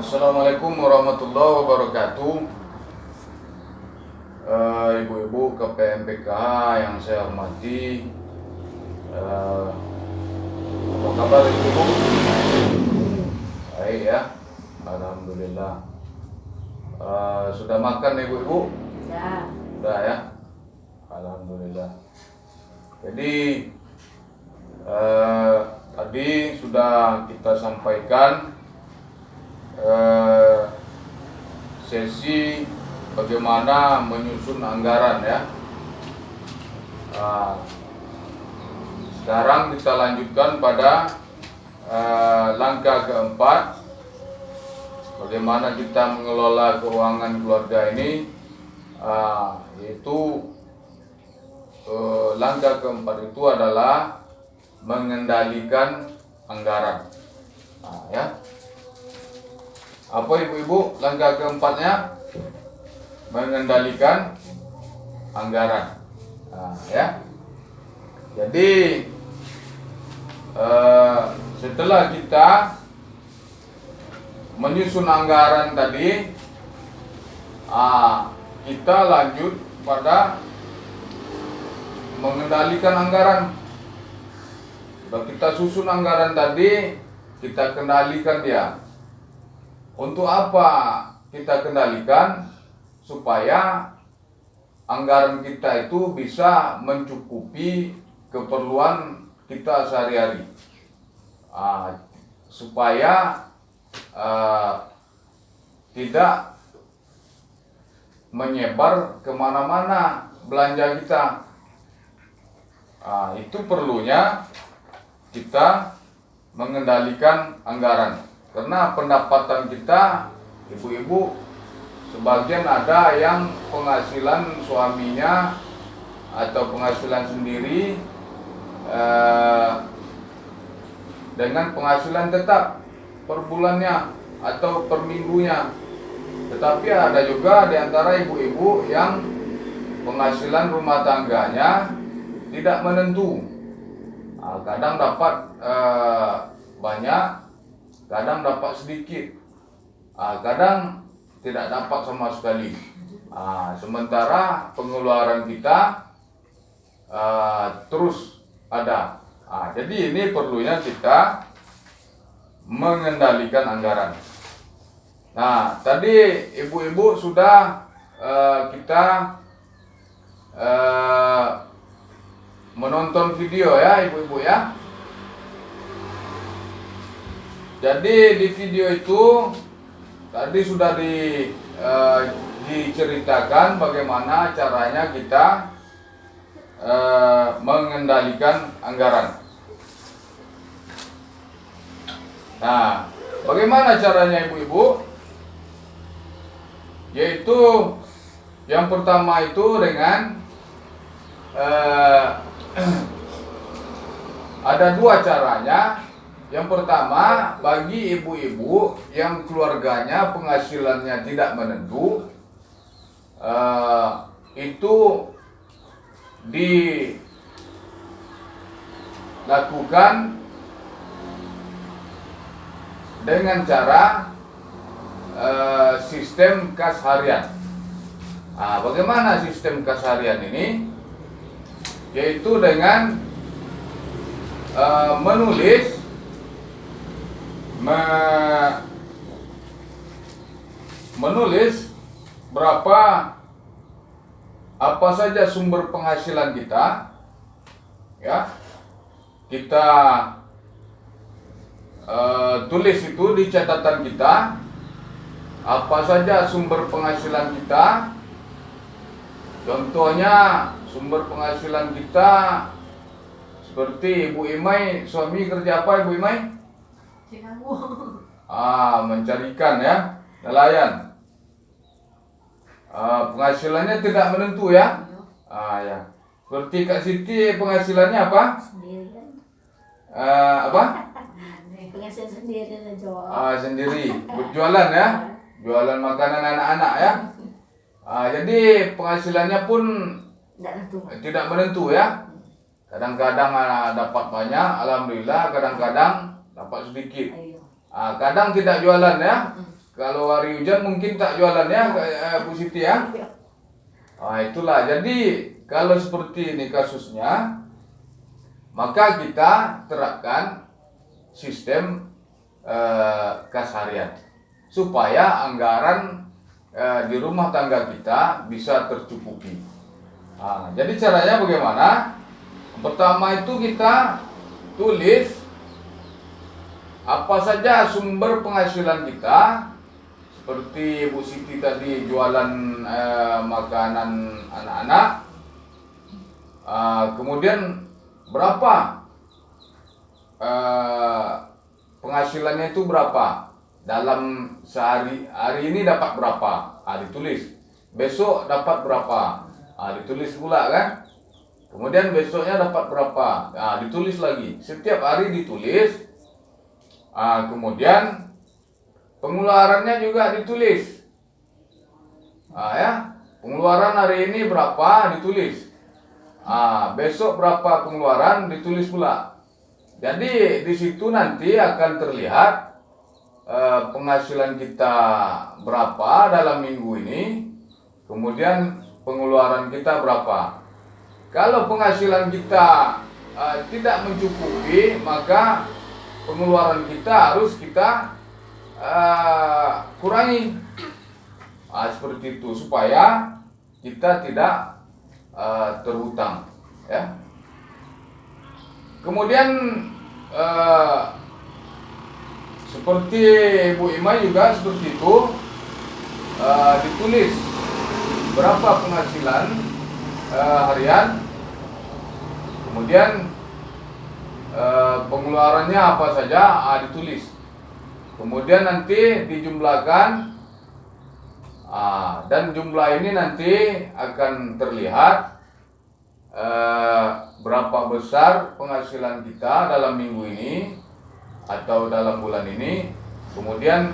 Assalamualaikum warahmatullahi wabarakatuh. Ibu-ibu KPMPKH yang saya hormati, apa kabar ibu-ibu? Baik ya, alhamdulillah. Sudah makan ibu-ibu? Ya. Sudah ya, alhamdulillah. Jadi tadi sudah kita sampaikan sesi bagaimana menyusun anggaran ya. Sekarang kita lanjutkan pada langkah keempat, bagaimana kita mengelola keuangan keluarga ini, yaitu langkah keempat itu adalah mengendalikan anggaran. Ya. Apa ibu-ibu langkah keempatnya? Mengendalikan anggaran. Ya. Jadi setelah kita menyusun anggaran tadi, kita lanjut pada mengendalikan anggaran. Sudah kita susun anggaran tadi, kita kendalikan dia. Untuk apa kita kendalikan? Supaya anggaran kita itu bisa mencukupi keperluan kita sehari-hari, supaya tidak menyebar kemana-mana belanja kita. Itu perlunya kita mengendalikan anggaran, karena pendapatan kita, ibu-ibu, sebagian ada yang penghasilan suaminya atau penghasilan sendiri dengan penghasilan tetap per bulannya atau per minggunya. Tetapi ada juga di antara ibu-ibu yang penghasilan rumah tangganya tidak menentu. Kadang dapat banyak, kadang dapat sedikit, kadang tidak dapat sama sekali. Sementara pengeluaran kita terus ada. Jadi ini perlunya kita mengendalikan anggaran. Nah, tadi ibu-ibu sudah kita menonton video ya ibu-ibu ya. Jadi di video itu tadi sudah diceritakan bagaimana caranya kita mengendalikan anggaran. Nah, bagaimana caranya ibu-ibu? Yaitu yang pertama itu dengan ada dua caranya. Yang pertama, bagi ibu-ibu yang keluarganya penghasilannya tidak menentu, itu dilakukan dengan cara sistem kas harian. Bagaimana sistem kas harian ini? Yaitu dengan menulis berapa apa saja sumber penghasilan kita, ya, kita tulis itu di catatan kita apa saja sumber penghasilan kita. Contohnya sumber penghasilan kita seperti Ibu Imai, suami kerja apa Ibu Imai? Mencari ikan ya, nelayan. Penghasilannya tidak menentu ya. Ya. Seperti Kak Siti penghasilannya apa? Sendiri. Apa? Penghasilan sendiri jual. Sendiri, berjualan ya, jualan makanan anak-anak ya. Jadi penghasilannya pun tidak menentu ya. Kadang-kadang dapat banyak, alhamdulillah. Kadang-kadang dapat sedikit. Kadang tidak jualan ya. Kalau hari hujan mungkin tak jualannya Bu Siti ya. Nah, itulah. Jadi kalau seperti ini kasusnya, maka kita terapkan sistem kas harian supaya anggaran di rumah tangga kita bisa tercukupi. Nah, jadi caranya bagaimana? Pertama itu kita tulis apa saja sumber penghasilan kita, seperti Bu Siti tadi jualan makanan anak-anak. Kemudian berapa penghasilannya itu berapa dalam sehari, hari ini dapat berapa, ditulis. Besok dapat berapa, ditulis pula kan. Kemudian besoknya dapat berapa, ditulis lagi. Setiap hari ditulis. Kemudian pengeluarannya juga ditulis. Ya, pengeluaran hari ini berapa ditulis. Besok berapa pengeluaran ditulis pula. Jadi di situ nanti akan terlihat penghasilan kita berapa dalam minggu ini, kemudian pengeluaran kita berapa. Kalau penghasilan kita tidak mencukupi, maka pengeluaran kita harus kita kurangi. Seperti itu supaya kita tidak terhutang, ya. Kemudian seperti Bu Imai juga seperti itu, ditulis berapa penghasilan harian, kemudian pengeluarannya apa saja, ditulis. Kemudian nanti dijumlahkan, dan jumlah ini nanti akan terlihat berapa besar penghasilan kita dalam minggu ini atau dalam bulan ini. Kemudian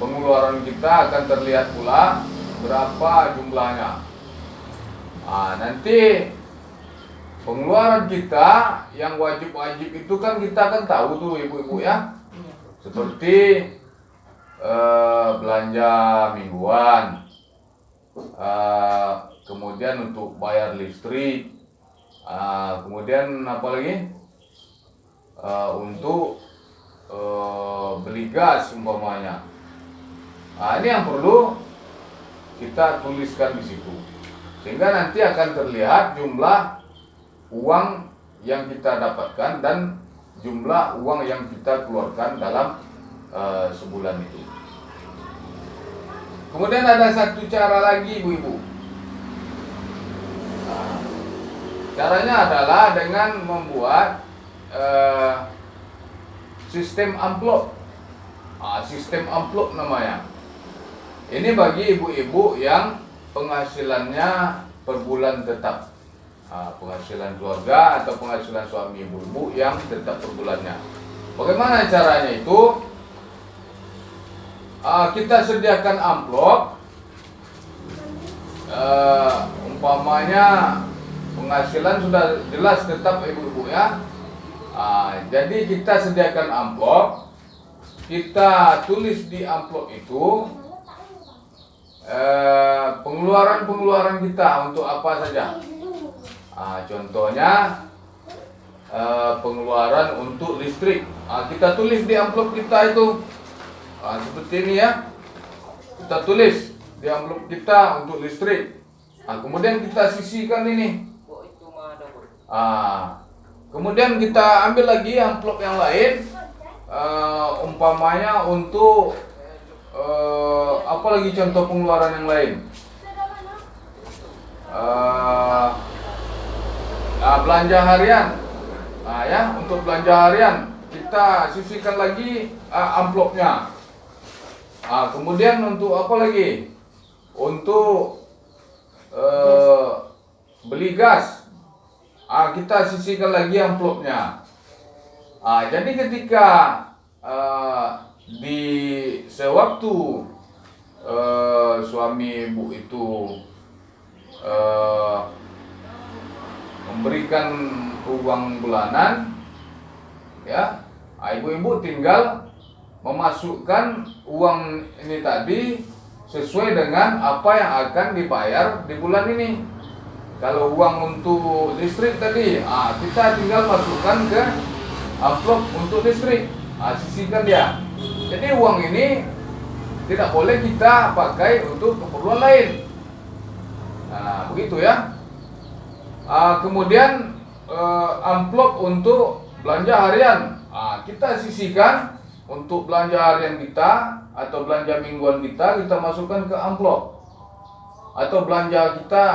pengeluaran kita akan terlihat pula berapa jumlahnya. Nanti pengeluaran kita yang wajib-wajib itu kan kita kan tahu tuh ibu-ibu ya. Seperti belanja mingguan, kemudian untuk bayar listrik, kemudian apa lagi, untuk beli gas umpamanya. Ini yang perlu kita tuliskan di situ, sehingga nanti akan terlihat jumlah uang yang kita dapatkan dan jumlah uang yang kita keluarkan dalam sebulan itu. Kemudian ada satu cara lagi ibu-ibu. Caranya adalah dengan membuat sistem amplop. Sistem amplop namanya. Ini bagi ibu-ibu yang penghasilannya per bulan tetap. Penghasilan keluarga atau penghasilan suami ibu-ibu yang tetap per bulannya. Bagaimana caranya itu? Kita sediakan amplop, umpamanya penghasilan sudah jelas tetap ibu-ibu ya. Jadi kita sediakan amplop, kita tulis di amplop itu pengeluaran kita untuk apa saja. Contohnya pengeluaran untuk listrik, kita tulis di amplop kita itu. Seperti ini ya, kita tulis di amplop kita untuk listrik. Kemudian kita sisihkan ini. Kemudian kita ambil lagi amplop yang lain, umpamanya untuk apa lagi contoh pengeluaran yang lain, belanja harian. Ya, untuk belanja harian kita sisihkan lagi amplopnya. Kemudian untuk apa lagi? Untuk beli gas, kita sisihkan lagi amplopnya. Jadi ketika di sewaktu suami ibu itu memberikan uang bulanan, ya, ibu-ibu tinggal memasukkan uang ini tadi sesuai dengan apa yang akan dibayar di bulan ini. Kalau uang untuk listrik tadi, kita tinggal masukkan ke amplop untuk listrik, sisihkan dia. Jadi uang ini tidak boleh kita pakai untuk keperluan lain. Nah, begitu ya. Kemudian amplop untuk belanja harian, kita sisihkan untuk belanja harian kita atau belanja mingguan kita masukkan ke amplop. Atau belanja kita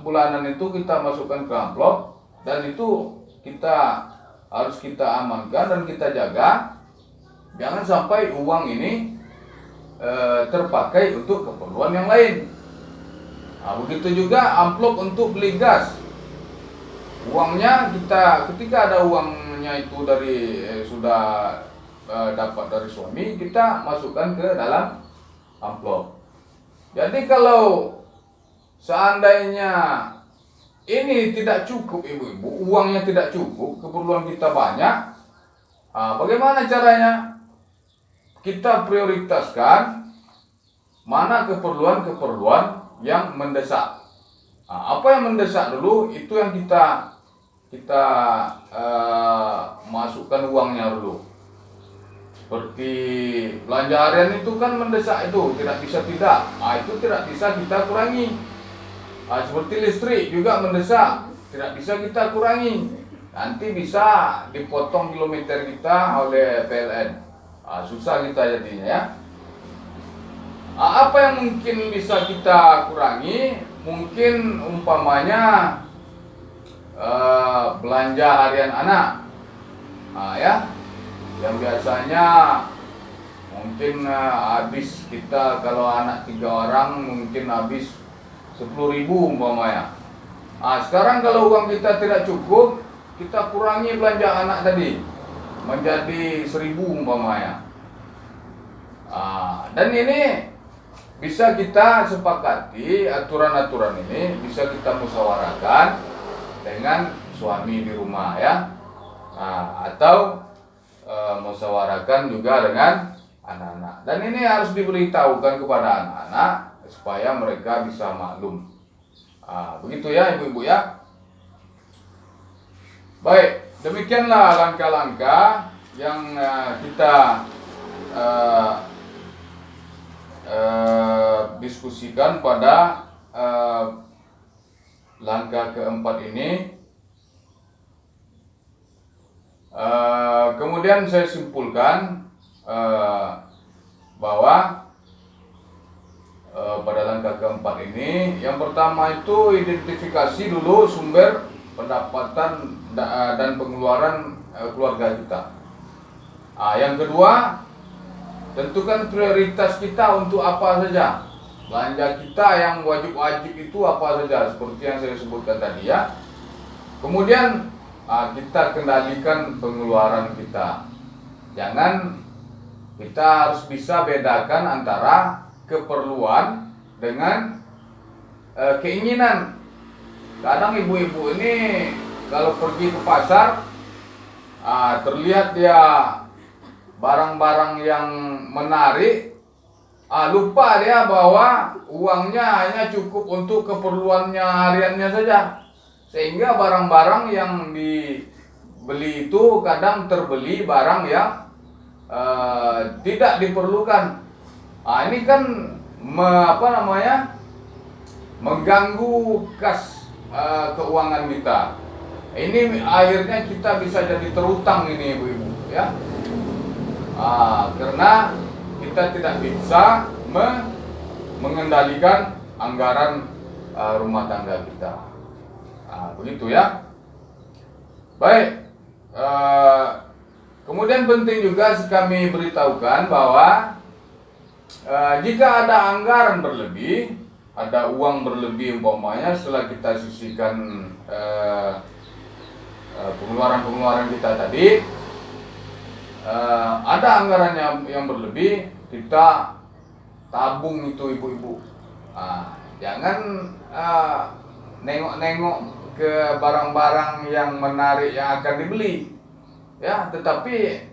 bulanan itu kita masukkan ke amplop, dan itu harus kita amankan dan kita jaga. Jangan sampai uang ini terpakai untuk keperluan yang lain. Begitu juga amplop untuk beli gas. Uangnya ketika ada uangnya itu dari sudah dapat dari suami, kita masukkan ke dalam amplop. Jadi kalau seandainya ini tidak cukup ibu-ibu, uangnya tidak cukup, keperluan kita banyak, bagaimana caranya? Kita prioritaskan mana keperluan-keperluan yang mendesak. Apa yang mendesak dulu, itu yang kita masukkan uangnya dulu. Seperti belanja harian itu kan mendesak, itu tidak bisa tidak. Itu tidak bisa kita kurangi. Seperti listrik juga mendesak, tidak bisa kita kurangi. Nanti bisa dipotong kilometer kita oleh PLN. Susah kita jadinya ya. Apa yang mungkin bisa kita kurangi? Mungkin umpamanya belanja harian anak, ya, yang biasanya mungkin habis kita, kalau anak 3 orang mungkin habis 10.000 umpamanya. Sekarang kalau uang kita tidak cukup, kita kurangi belanja anak tadi menjadi 1.000 umpamanya. Dan ini bisa kita sepakati, aturan-aturan ini bisa kita musyawarahkan dengan suami di rumah ya, atau musyawarahkan juga dengan anak-anak. Dan ini harus diberitahukan kepada anak-anak supaya mereka bisa maklum. Begitu ya ibu-ibu ya. Baik, demikianlah langkah-langkah yang kita diskusikan pada langkah keempat ini. Kemudian saya simpulkan bahwa pada langkah keempat ini, yang pertama itu identifikasi dulu sumber pendapatan dan pengeluaran keluarga kita. Yang kedua, tentukan prioritas kita untuk apa saja. Belanja kita yang wajib-wajib itu apa saja, seperti yang saya sebutkan tadi ya. Kemudian kita kendalikan pengeluaran kita. Jangan, kita harus bisa bedakan antara keperluan dengan keinginan. Kadang ibu-ibu ini kalau pergi ke pasar, terlihat dia barang-barang yang menarik, lupa dia bahwa uangnya hanya cukup untuk keperluannya hariannya saja. Sehingga barang-barang yang dibeli itu kadang terbeli barang yang tidak diperlukan. Ini kan mengganggu kas keuangan kita. Ini akhirnya kita bisa jadi terutang ini ibu-ibu ya. Karena kita tidak bisa mengendalikan anggaran rumah tangga kita. Begitu ya. Baik. Kemudian penting juga kami beritahukan bahwa jika ada anggaran berlebih, ada uang berlebih umpamanya setelah kita sisihkan pengeluaran-pengeluaran kita tadi, ada anggaran yang berlebih, kita tabung itu ibu-ibu. Jangan nengok-nengok ke barang-barang yang menarik yang akan dibeli. ya, tetapi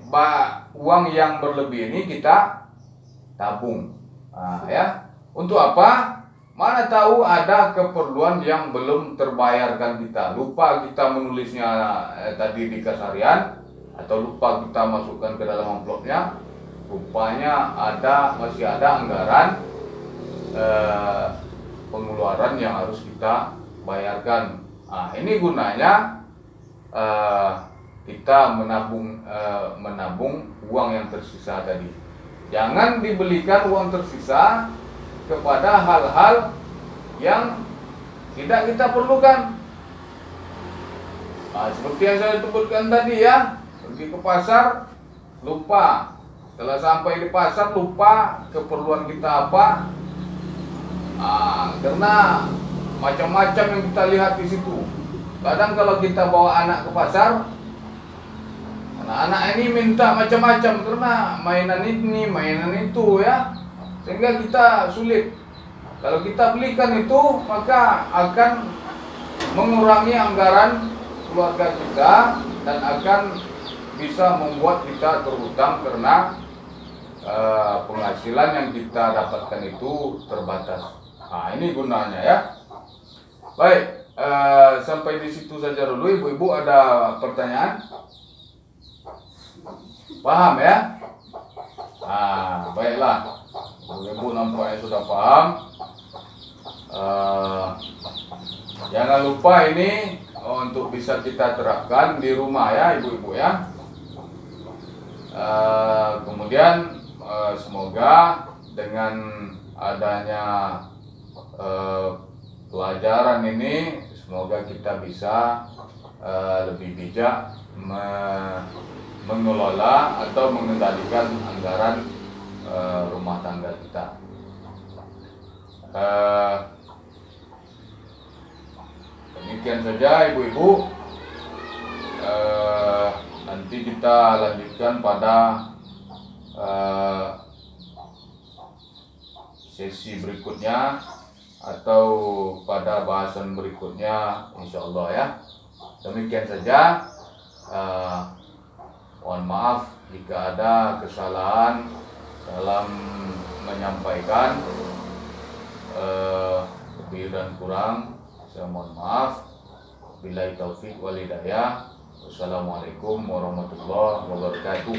uang yang berlebih ini kita tabung. Nah, ya, untuk apa? Mana tahu ada keperluan yang belum terbayarkan kita, lupa kita menulisnya tadi di kasarian, atau lupa kita masukkan ke dalam amplopnya, rupanya masih ada anggaran pengeluaran yang harus kita bayarkan. Nah, ini gunanya kita menabung uang yang tersisa tadi. Jangan dibelikan uang tersisa kepada hal-hal yang tidak kita perlukan. Nah, seperti yang saya sebutkan tadi ya, pergi ke pasar lupa, setelah sampai di pasar lupa keperluan kita apa. Karena macam-macam yang kita lihat di situ. Kadang kalau kita bawa anak ke pasar, anak-anak ini minta macam-macam karena mainan ini, mainan itu ya. Sehingga kita sulit. Kalau kita belikan itu, maka akan mengurangi anggaran keluarga kita dan akan bisa membuat kita berhutang karena penghasilan yang kita dapatkan itu terbatas. Nah, ini gunanya ya. Baik, sampai di situ saja dulu. Ibu-ibu ada pertanyaan? Paham ya? Baiklah. Ibu nampaknya sudah paham. Jangan lupa ini untuk bisa kita terapkan di rumah ya, ibu-ibu ya. Kemudian semoga dengan adanya pelajaran ini, semoga kita bisa lebih bijak mengelola atau mengendalikan anggaran rumah tangga kita. Demikian saja ibu-ibu. Nanti kita lanjutkan pada sesi berikutnya atau pada bahasan berikutnya, insyaallah ya. Demikian saja. Mohon maaf jika ada kesalahan dalam menyampaikan, lebih dan kurang saya mohon maaf. Billahi taufik wal hidayah. Wassalamualaikum warahmatullahi wabarakatuh.